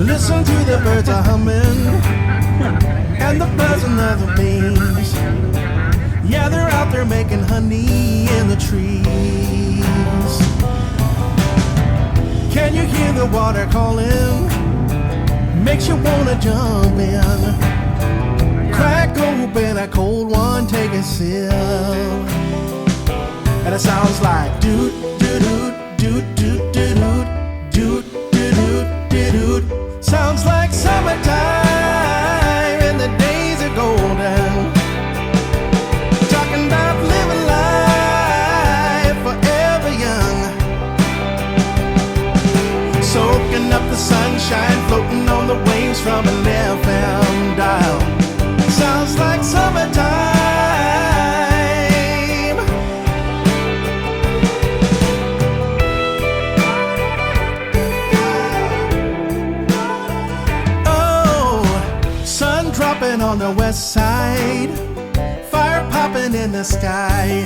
Listen to the birds are humming and the buzzing of the bees. Yeah, they're out there making honey in the trees. Can you hear the water calling? Makes you wanna jump in. Crack open a cold one, take a sip. And it sounds like doot, doot, doot, doot, doot, doot, doot, doot, doot, doot. Sounds like summertime and the days are golden. Talking about living life forever young. Soaking up the sunshine, floating on the waves from an FM dial. Sounds like summertime. Dropping on the west side, fire popping in the sky,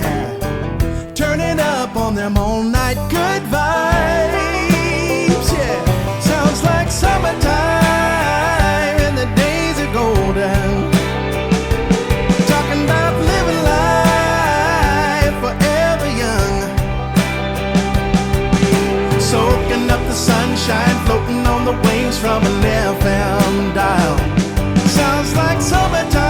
turning up on them all night, good vibes, yeah. Sounds like summertime and the days are golden. Talking about living life forever young. Soaking up the sunshine, floating on the waves from an FM dial. Sounds like summertime.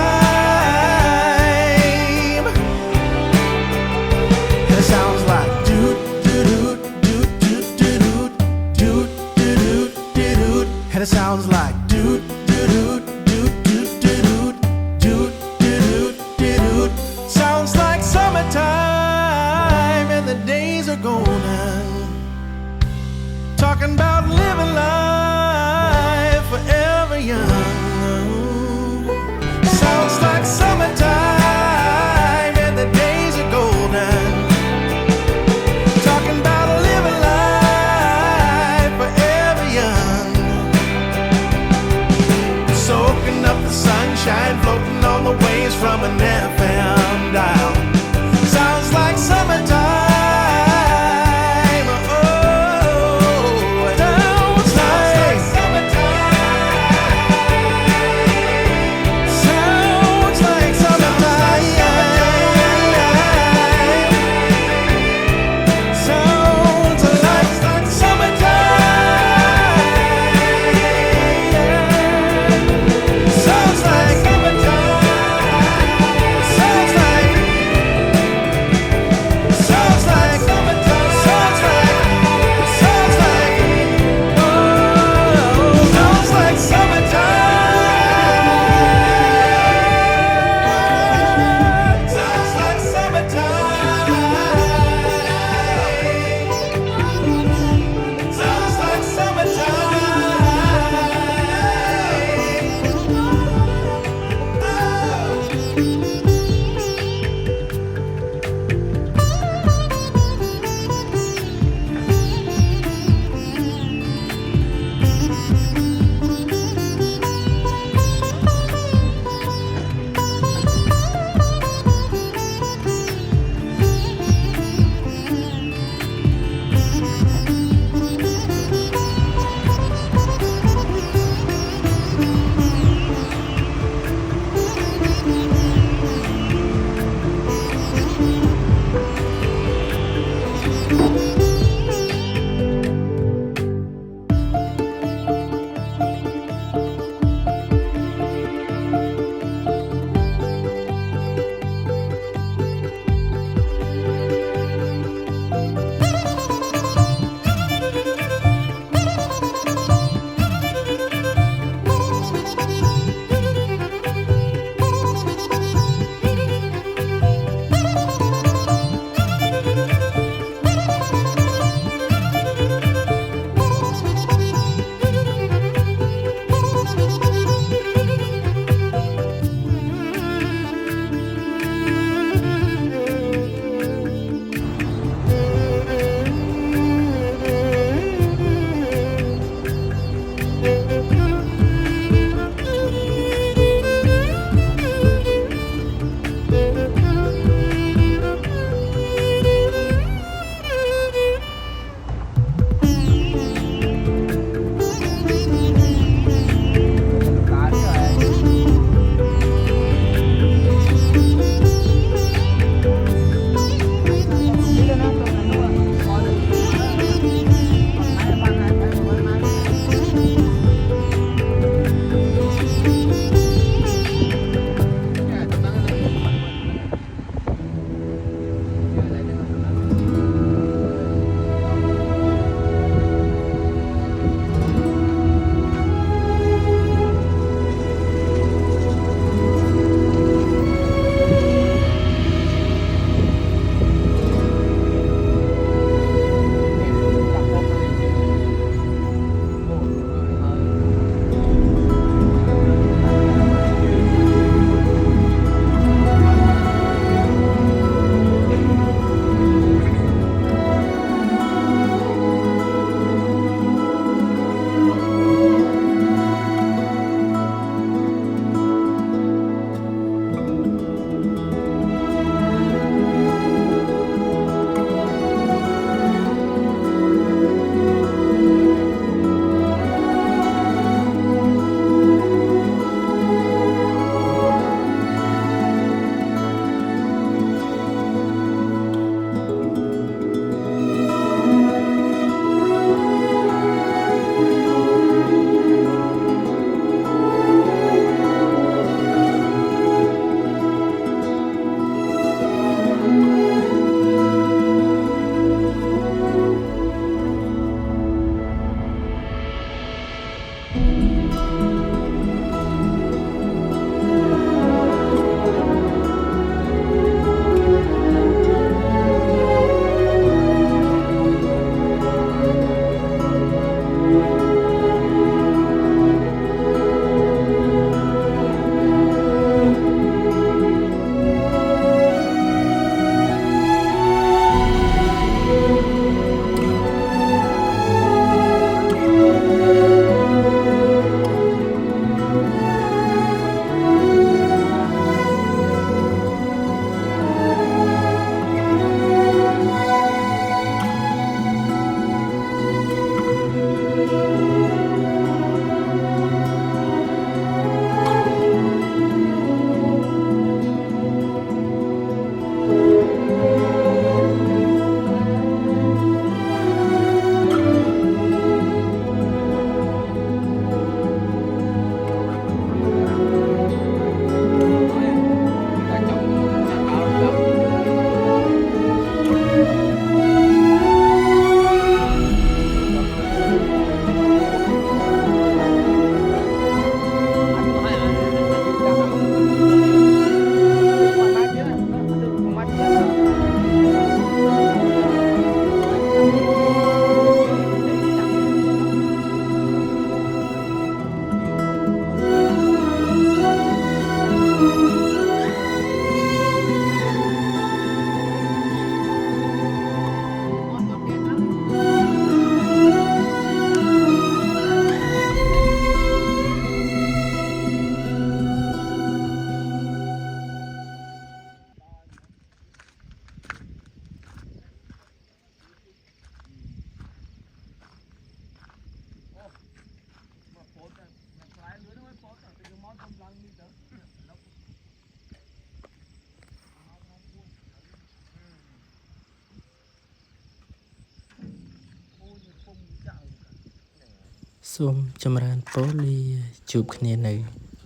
It sounds like doot, doot, doot, doot, doot, doot, doot, doot, doot. And it sounds like doot, doot, doot, doot, doot, doot, doot, doot. Sounds like summertime and the days are golden. Talking about living life forever young. Sounds like summertime and the days are golden. Talking about living life forever young. Soaking up the sunshine, floating on the waves from an FM dial. Sounds like summertime. សូមចម្រើនពរលាជួបគ្នានៅ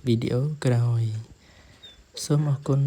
វីដេអូក្រោយសូមអរគុណ